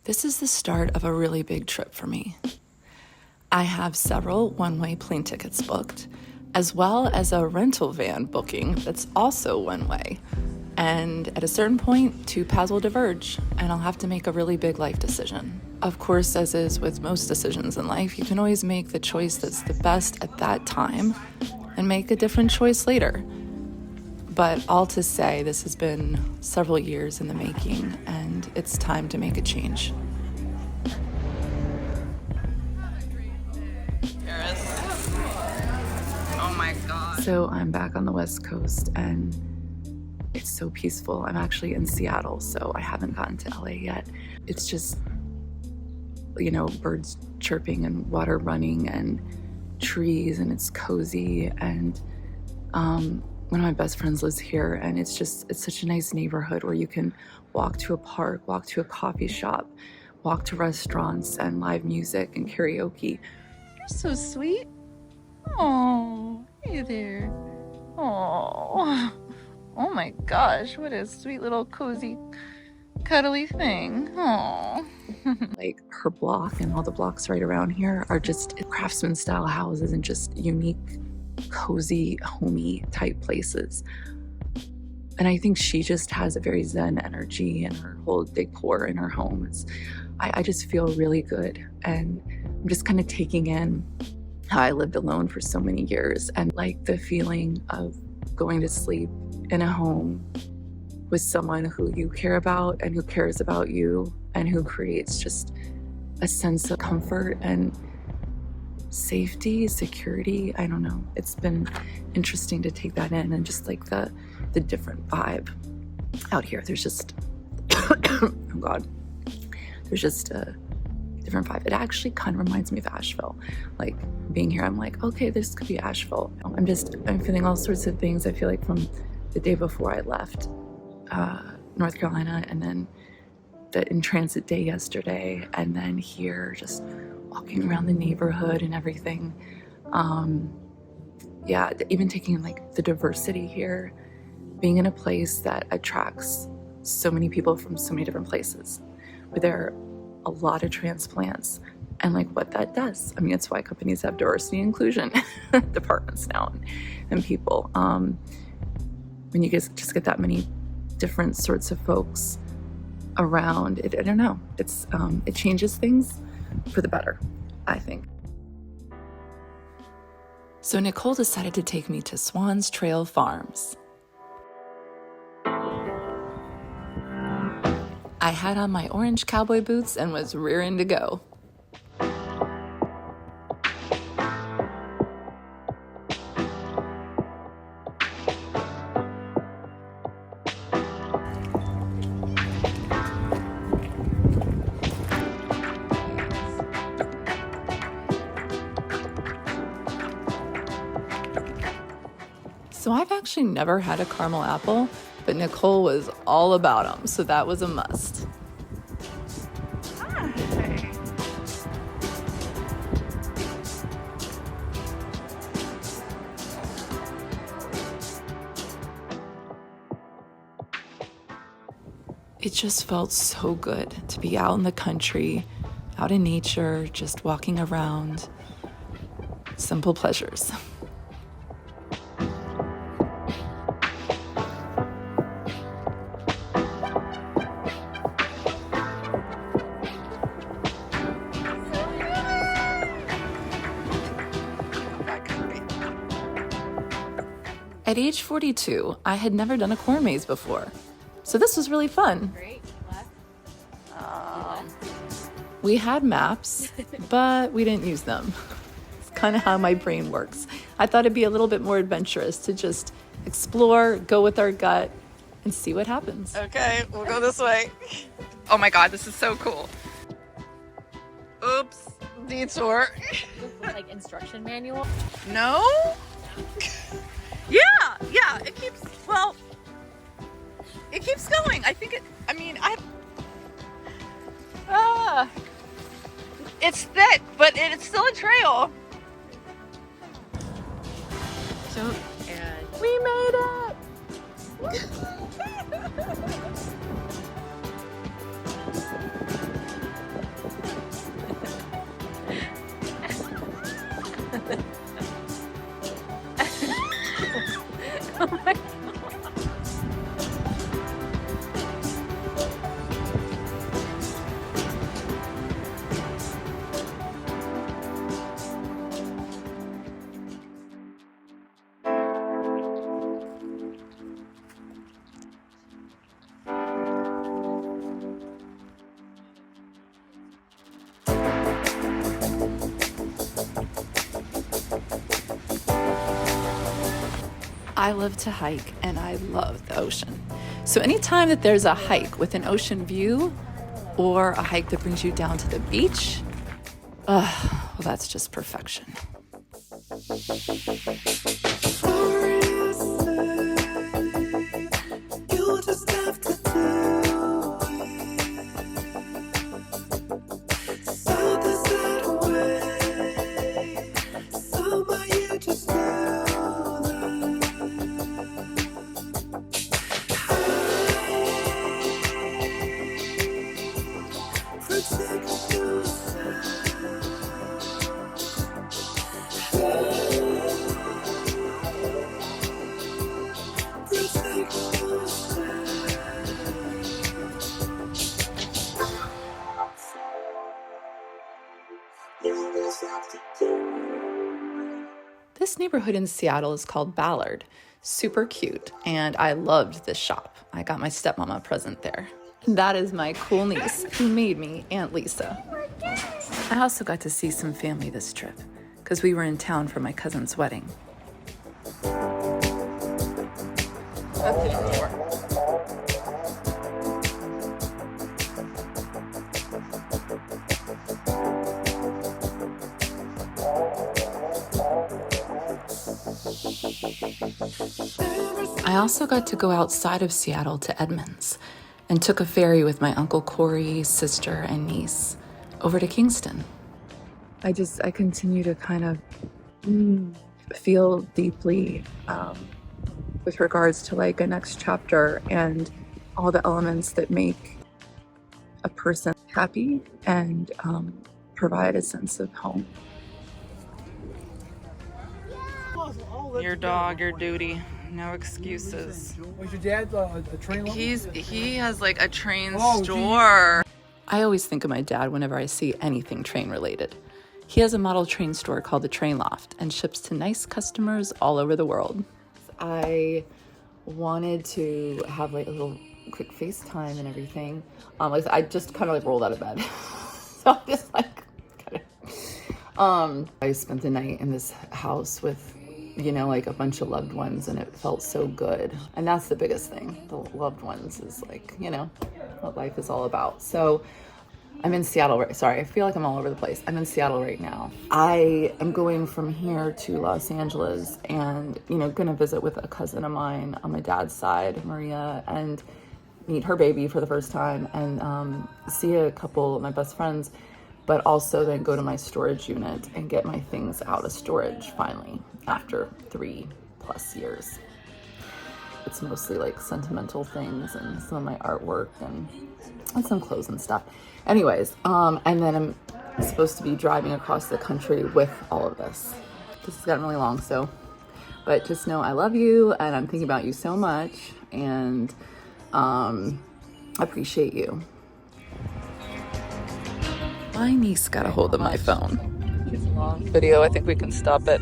This is the start of a really big trip for me. I have several one-way plane tickets booked, as well as a rental van booking that's also one-way. And at a certain point, two paths will diverge, and I'll have to make a really big life decision. Of course, as is with most decisions in life, you can always make the choice that's the best at that time and make a different choice later. But all to say, this has been several years in the making, and it's time to make a change. Oh my God. So I'm back on the West Coast, and it's so peaceful. I'm actually in Seattle, so I haven't gotten to LA yet. It's just, birds chirping and water running and trees, and it's cozy. And one of my best friends lives here, and it's such a nice neighborhood where you can walk to a park, walk to a coffee shop, walk to restaurants and live music and karaoke. You're so sweet. Oh, hey there. Oh my gosh, what a sweet little cozy, cuddly thing. Oh. Like her block and all the blocks right around here are just craftsman style houses and just unique, cozy, homey type places. And I think she just has a very zen energy in her whole decor in her home. I just feel really good, and I'm just kind of taking in how I lived alone for so many years, and like the feeling of going to sleep in a home with someone who you care about and who cares about you and who creates just a sense of comfort and safety, security. I don't know. It's been interesting to take that in, and just like the different vibe out here. There's just, oh God, there's just a different vibe. It actually kind of reminds me of Asheville. Like being here, I'm like, okay, this could be Asheville. I'm feeling all sorts of things. I feel like from the day before I left North Carolina, and then the in-transit day yesterday, and then here just walking around the neighborhood and everything. Even taking in like the diversity here, being in a place that attracts so many people from so many different places, where there are a lot of transplants, and like what that does. I mean, it's why companies have diversity and inclusion departments now and people. When you just get that many different sorts of folks around, I don't know. It changes things for the better, I think. So Nicole decided to take me to Swan's Trail Farms. I had on my orange cowboy boots and was rearing to go. So I've actually never had a caramel apple, but Nicole was all about them, so that was a must. Hi. It just felt so good to be out in the country, out in nature, just walking around. Simple pleasures. At age 42, I had never done a corn maze before, so this was really fun. Great. Left. We had maps, but we didn't use them. It's kind of how my brain works. I thought it'd be a little bit more adventurous to just explore, go with our gut, and see what happens. Okay, we'll go this way. Oh my God, this is so cool. Oops, detour. Like instruction manual. No? Yeah, it keeps going. It's thick, but it's still a trail. So, and We made it! I love to hike and I love the ocean. So anytime that there's a hike with an ocean view or a hike that brings you down to the beach, well, that's just perfection. This neighborhood in Seattle is called Ballard. Super cute, and I loved this shop. I got my stepmom a present there. That is my cool niece who made me Aunt Lisa. I also got to see some family this trip because we were in town for my cousin's wedding. I also got to go outside of Seattle to Edmonds and took a ferry with my Uncle Corey, sister, and niece over to Kingston. I continue to kind of feel deeply with regards to like a next chapter and all the elements that make a person happy and provide a sense of home. Your dog, your duty. No excuses. Was your dad a train lover? He has like a train store. I always think of my dad whenever I see anything train related. He has a model train store called the Train Loft and ships to nice customers all over the world. I wanted to have like a little quick FaceTime and everything. I just kind of like rolled out of bed. So I just like I spent the night in this house with, you know, like a bunch of loved ones, and it felt so good. And that's the biggest thing. The loved ones is like, you know, what life is all about. So I'm in Seattle. Sorry, I feel like I'm all over the place. I'm in Seattle right now. I am going from here to Los Angeles and, you know, gonna visit with a cousin of mine on my dad's side, Maria, and meet her baby for the first time and see a couple of my best friends, but also then go to my storage unit and get my things out of storage finally after 3+ years. It's mostly like sentimental things and some of my artwork and some clothes and stuff. Anyways, and then I'm supposed to be driving across the country with all of this. This has gotten really long, but just know I love you and I'm thinking about you so much and appreciate you. My niece got a hold of my phone. It's a long video. I think we can stop it.